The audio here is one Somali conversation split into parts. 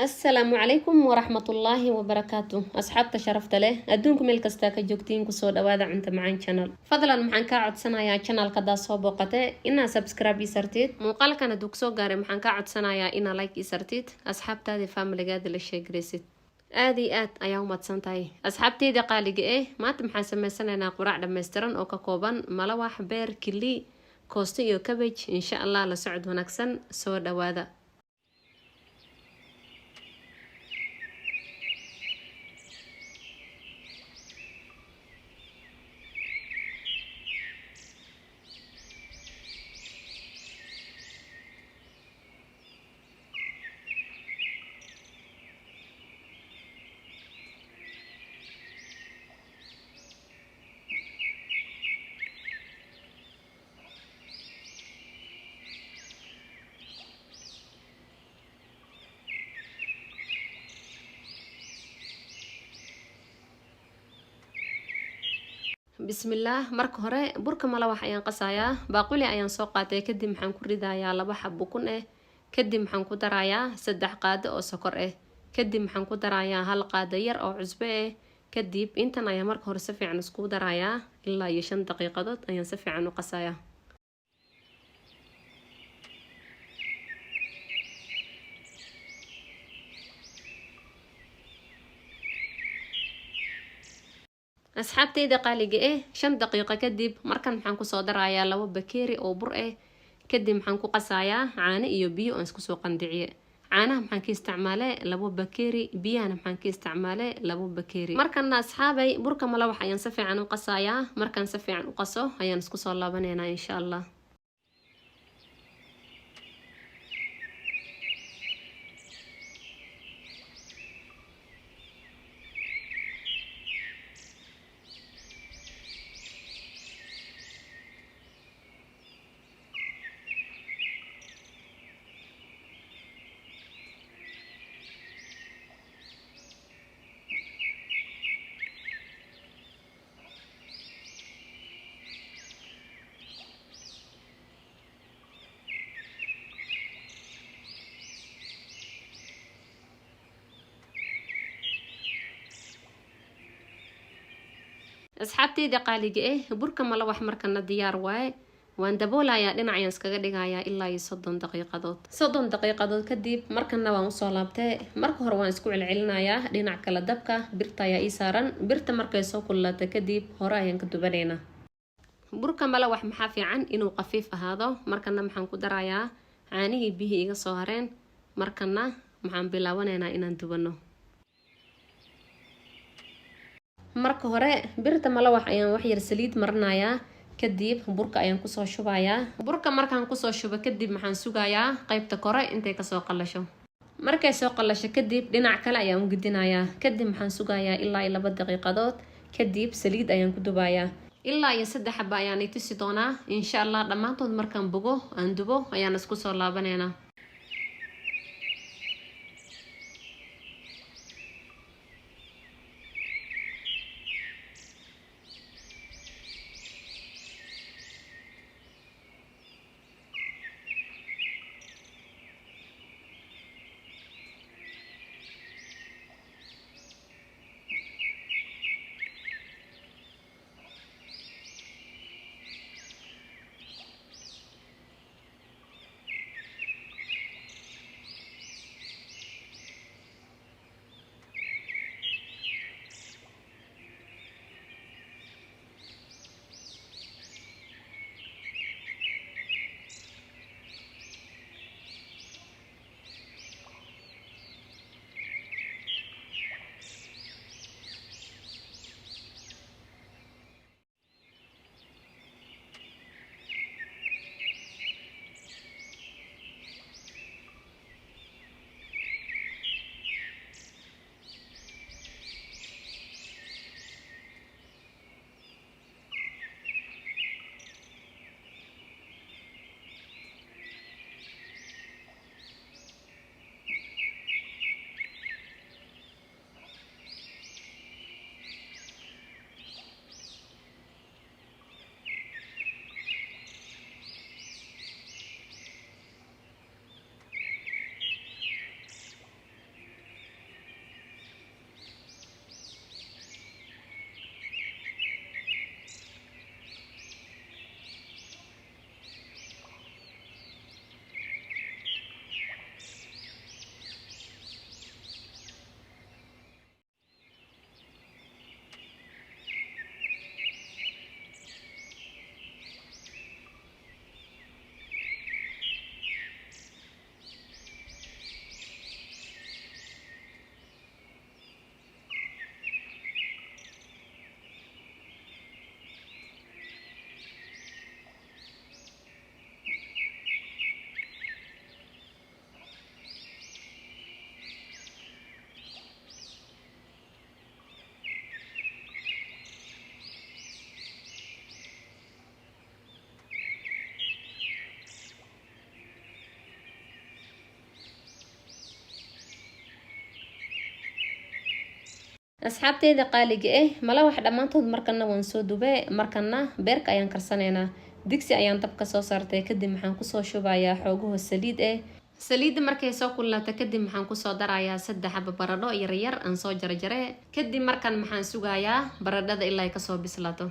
السلام عليكم ورحمة الله وبركاته أصحابتا شرفت له أدونكم الكستا كجوكتين كسو دوادا عنت معين channel فضلا محان كاعد سنايا channel كدا سو بوقته إنا سبسكرايب يسرتيد موقال كان دوكسو غاري محان كاعد سنايا إنا لايك يسرتيد أصحابتا دي فاميلي قاد للشيغريسيد آدي أيام مدسانتاي أصحابتي دي قالي إيه ما تمحان سميسانينا قراع دميستران أو كاكوبان ملواح بير كلي كوستي يو كابيج إن شاء الله لسعود ونكسن سو دوادا بسم الله marka hore burka malawax ayaan qasayaa baaquli ayaan soo qaatay kadib maxaan ku ridayaa 2 xabbo kun kadib maxaan ku darayaa 3 qaado oo sokor kadib maxaan ku darayaa 1 qaado yar oo cusbo kadib intan ayaan marka hore si fiican isku darayaa ilaa 5 daqiiqadood ayaan si fiican u qasayaa asxaabtayda qaaliga 5 daqiiqo kadib markan maxaan ku soo darayaa 2 bakeeri oo bur kadib maxaan ku qasayaa caano iyo biyo aan isku soo qandiciye caanaha maxaan ka isticmaalay 2 bakeeri biyana maxaan ka isticmaalay 2 bakeeri markan asxaabay burka malawax ayaan si fiican u qasayaa markan si fiican u qaso ayaan isku soo laabaneynaa insha Allah asxaabtayda qaaliga burka malawax markana diyaar waaye waan daboolayaa dhinacayaan iskaga dhigayaa ilaa 30 daqiiqadood 30 daqiiqadood kadib markana waan u soo laabtay marka hore waan isku celcelinayaa dhinac kala dabka birta ayaa ii saaran birta markay soo kululaato kadib hore ayaan ka dubaneynaa burka malawax maxaa fiican inuu qafiif ahaado markana maxaan ku darayaa caanihii bihi iga soo hareen markana maxaan bilaabaneynaa inaan dubano marka hore birta malawax ayaan wax yar saliid marinayaa kadib burka ayaan ku soo shubayaa burka markaan ku soo shubo kadib maxaan sugayaa qaybta kore intay ka soo qalasho markay soo qalasho kadib dhinac kale ayaan u gidinayaa kadib maxaan sugayaa ilaa 2 daqiiqadood kadib saliid ayaan ku dubayaa ilaa 3 xabba ayaan tusi doonaa insha Allah dhamaantood markaan bogo aan dubo ayaan isku soo laabaneynaa asxaabteyda qaaliga mala wax dhamaantood markana waan soo dubay markana beerka ayaan karsaneynaa digsi ayaan dabka soo saartay kadib maxaan kusoo shubayaa xoogaho saliid saliidda markay soo kululaato kadib maxaan kusoo darayaa 3 xabo baradho yar aan soo jarjare kadib markan maxaan sugayaa baradhada ilaa ay kasoo bislaato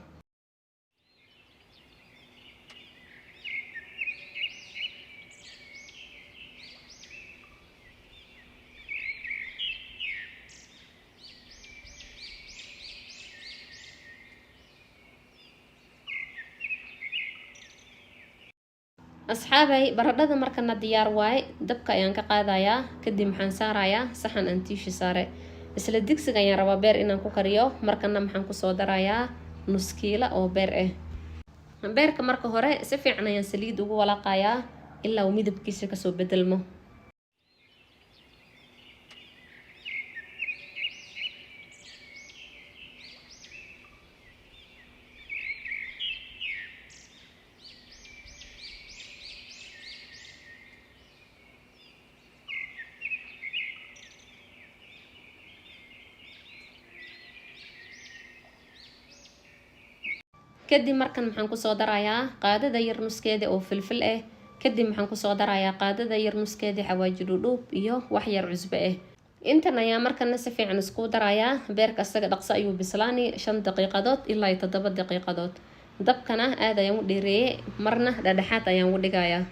asxaabay baradhada markana diyaar waay dabka ayaan ka qaadayaa kadib maxaan saarayaa saxan aan tiishi saare isla digsiga ayaan rabaa beer inaan ku kariyo markana maxaan kusoo darayaa nus kiilo oo beer beerka marka hore si fiican ayaan saliid ugu walaaqayaa ilaa uu midabkiisa kasoo bedelmo kadib markan maxaan kusoo darayaa qaadada yar nuskeeda oo filfil kadib maxaan kusoo darayaa qaadada yar nuskeeda xawaaji dhudhuub iyo wax yar cusbo intan ayaa markana si fiican isku darayaa beerka asaga dhaqso ayuu bislaani 5 daqiiqadood ilaa 7 daqiiqadood dabkana aad ayaan u dheereeyay marna dhexdhexaad ayaan u dhigayaa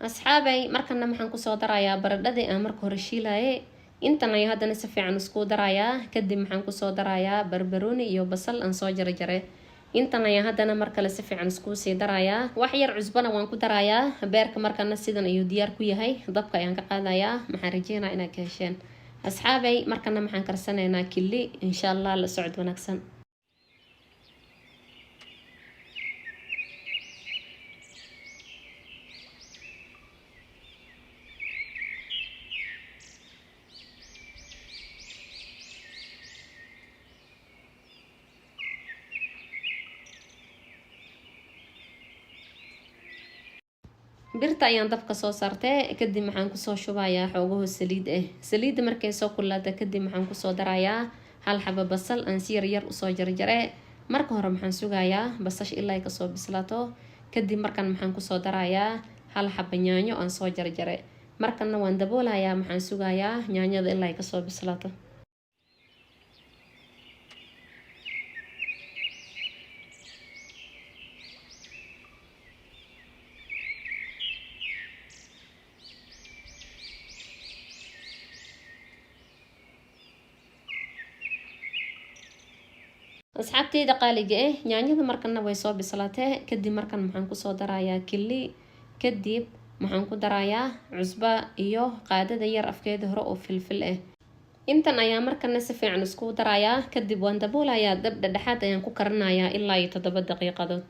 asxaabay markana maxaan kusoo darayaa baradhadii aan marka hore shiilayay intan ayaa haddana si fiican isku darayaa kadib maxaan kusoo darayaa barbarooni iyo basal aan soo jarjare intan ayaa haddana mar kale si fiican isku sii darayaa wax yar cusbana waan ku darayaa beerka markana sidan ayuu diyaar ku yahay dabka ayaan ka qaadayaa maxaan rajeynaa inaad ka hesheen asxaabay markana maxaan karsanaynaa kili insha Allah la socod wanaagsan birta ayaan dabka soo saartay kadib maxaan kusoo shubayaa xoogaho saliid markay soo kululaato kadib maxaan kusoo darayaa hal xabo basal aan si yar usoo jarjare marka hore maxaan sugayaa basash ilaa ay kasoo bislaato kadib markan maxaan kusoo darayaa hal xabo yaanyo aan soo jarjare markana waan daboolayaa maxaan sugayaa yaanyada ilaa ay kasoo bislaato asxaabteyda qaaliga yaanyada markana way soo bislaatay kadib markan maxaan kusoo darayaa kili kadib maxaan ku darayaa cusba iyo qaadada yar afkeeda hore oo filfil intan ayaa markana si fiican isku darayaa kadib waan daboolayaa dab dhexdhexaad ayaan ku karinayaa ilaa 7 daqiiqadood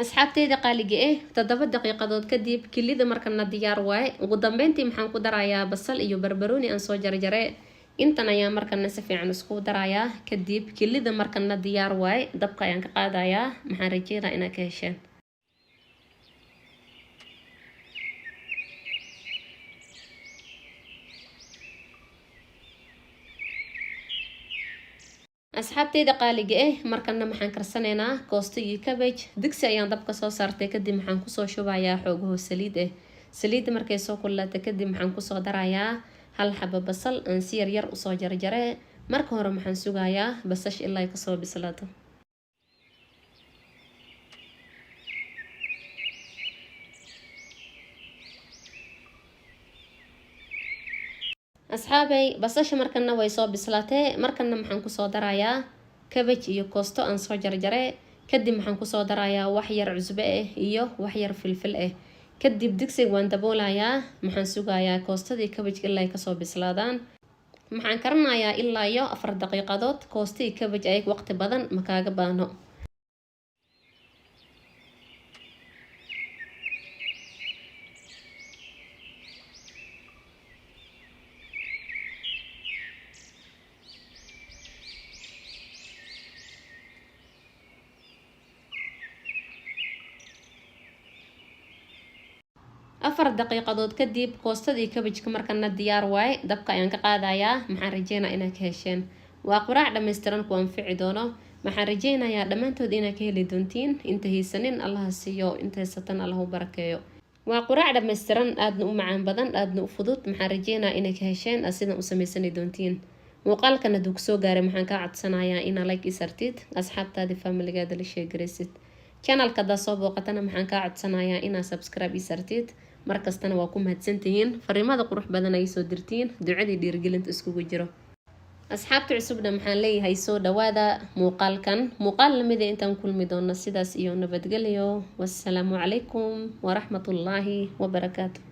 asxaabteyda qaaliga 7 daqiiqadood kadib kilida markana diyaar waay ugu dambeyntii maxaan ku darayaa basal iyo barbarooni aan soo jarjare intan ayaa markana si fiican isku darayaa kadib kilida markana diyaar waay dabka ayaan ka qaadayaa maxaan rajeynaa inaad ka hesheen asxaabteyda qaaliga markana maxaan karsanaynaa koosto iyo cabbage digsi ayaan dabka soo saartay kadib maxaan kusoo shubayaa xoogaho saliid markay soo kululaato kadib maxaan kusoo darayaa hal xabo basal aan si yar usoo jarjare marka hore maxaan sugayaa basash ilaa ay kasoo bislaato asxaabay basasha markana way soo bislaatay markana maxaan kusoo darayaa cabbage iyo koosto aan soo jarjare kadib maxaan kusoo darayaa wax yar cusbo iyo wax yar filfil kadib digsiga waan daboolayaa maxaan sugayaa koostadii cabbage ilaa ay kasoo bislaadaan maxaan karinayaa ilaa iyo 4 daqiiqadood. Koostii cabbage ay waqti badan ma kaaga baahno. afar daqiiqadood kadib koostadii cabbage-ka markana diyaar waaye. Dabka ayaan ka qaadayaa. Maxaan rajeynayaa inaad ka hesheen. Waa quraac dhameystiran ku anfici doono. Maxaan rajeynayaa dhammaantood inaad ka heli doontiin. Inta haysanin Allah siiyo, inta haysatan Allah u barakeeyo. waa quraac dhameystiran aadna u macaan badan, aadna u fudud. Maxaan rajeynayaa inay ka hesheen sidan u samaysan doontiin. muuqaalkan haduu kusoo gaaray maxaan ka codsanayaa inaad like ii sartid, asxaabtaada familigaada la sheegaraysid. channelka da soo booqatana maxaan ka codsanayaa inaad subscribe ii sartid. markastana waa ku mahadsantihiin. fariimada qurux badan ay soo dirtiin, ducadii dhiirigelinta iskugu jiro. asxaabta cusubna maxaan leeyahay soo dhawaada muuqaal lamid ah intaan kulmi doono. sidaas iyo nabadgelyo. wassalaamu calaykum waraxmatullaahi wabarakaatu.